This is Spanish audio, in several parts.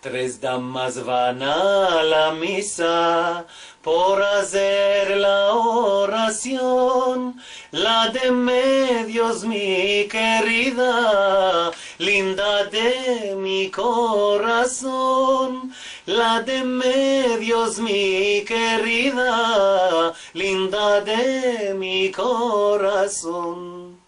Tres damas van a la misa por hacer la oración. La de medios, mi querida, linda de mi corazón. La de medios, mi querida, linda de mi corazón.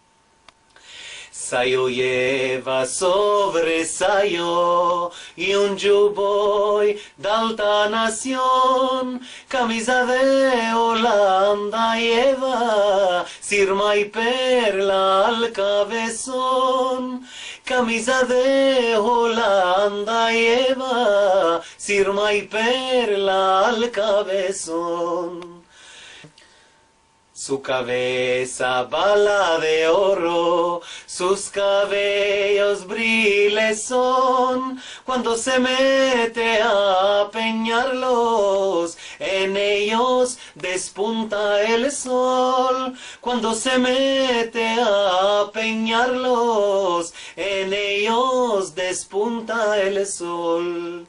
Sayo lleva sobre sayo y un yuboy de alta nación. Camisa de Holanda lleva, sirma y perla al cabezón. Camisa de Holanda lleva, sirma y perla al cabezón. Su cabeza bala de oro, sus cabellos briles son. Cuando se mete a peñarlos, en ellos despunta el sol. Cuando se mete a peñarlos, en ellos despunta el sol.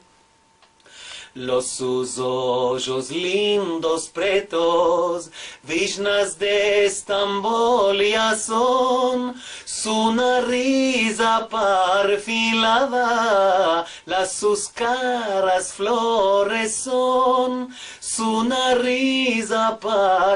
Los sus ojos lindos pretos, vishnas de Estambolia son, su nariz perfilada, las sus caras flores son, su nariz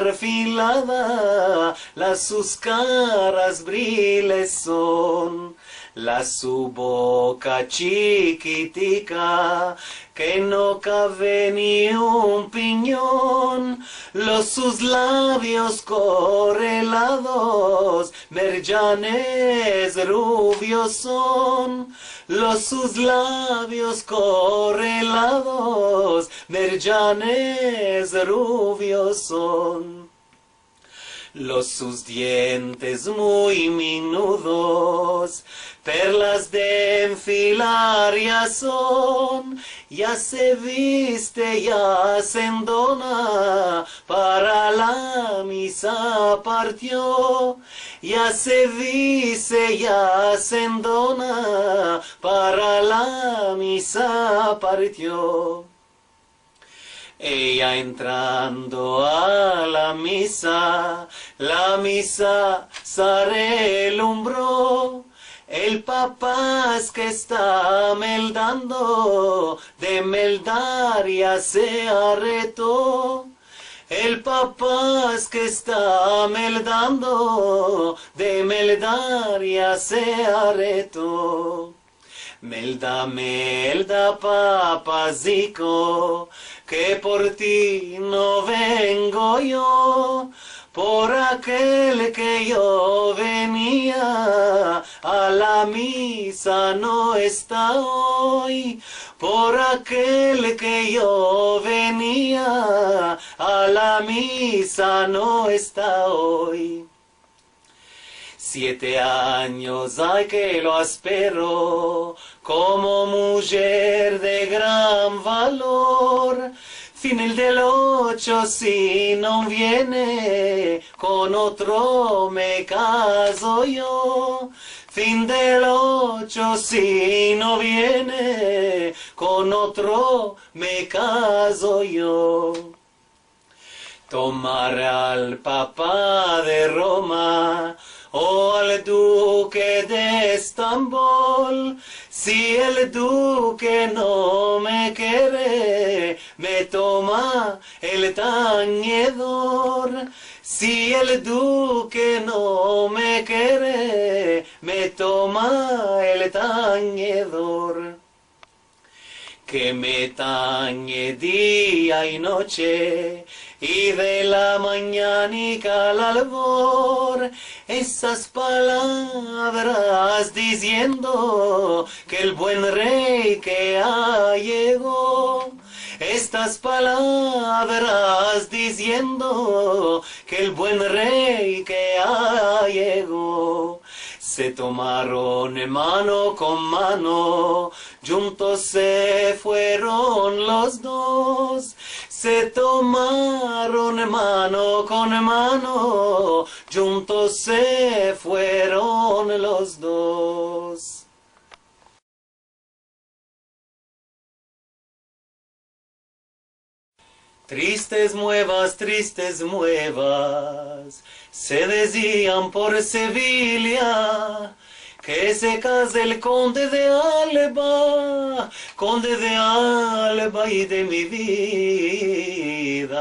perfilada, las sus caras briles son. La su boca chiquitica, que no cabe ni un piñón, los sus labios correlados, merjanes rubios son, los sus labios correlados, merjanes rubios son. Los sus dientes muy menudos, perlas de enfilar ya son, ya se viste, ya se endona, para la misa partió. Ya se viste, ya se endona, para la misa partió. Ella entrando a la misa se relumbró. El papás que está meldando, de meldar ya se arretó. El papás que está meldando, de meldar ya se arretó. Melda, melda, papazico, que por ti no vengo yo, por aquel que yo venía, a la misa no está hoy, por aquel que yo venía, a la misa no está hoy. 7 años hay que lo espero, como mujer de gran valor. Fin el del 8 si no viene, con otro me caso yo. Fin del 8 si no viene, con otro me caso yo. Tomar al Papa de Roma o al duque de Estambul, si el duque no me quiere, me toma el tañedor. Si el duque no me quiere, me toma el tañedor. Que me tañe día y noche, y de la mañanica al albor, esas palabras diciendo que el buen rey que llegó. Estas palabras diciendo que el buen rey que llegó. Se tomaron mano con mano, juntos se fueron los dos. Se tomaron mano con mano, juntos se fueron los dos. Tristes muevas, se decían por Sevilla, que se casa el conde de Alba y de mi vida.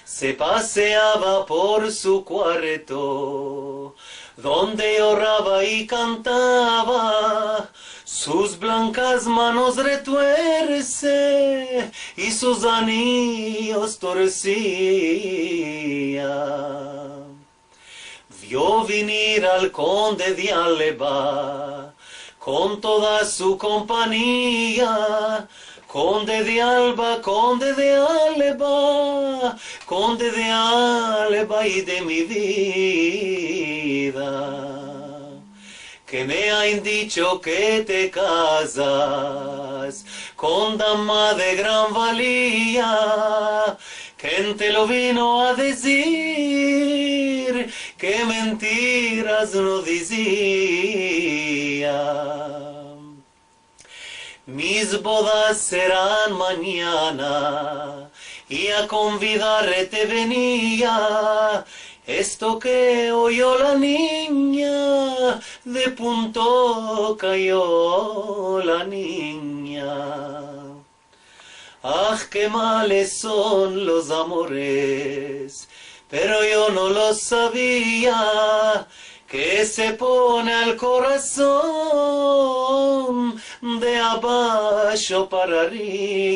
Se paseaba por su cuarto, donde lloraba y cantaba, sus blancas manos retuerce y sus anillos torcía. Vio venir al conde de Alba con toda su compañía. Conde de Alba, conde de Alba, conde de Alba y de mi vida, que me han dicho que te casas con dama de gran valía. ¿Quién te lo vino a decir? Que mentiras no decía. Mis bodas serán mañana y a convidarte venía. Esto que oyó la niña, de punto cayó la niña. Ah, qué males son los amores, pero yo no lo sabía, que se pone al corazón de abajo para arriba.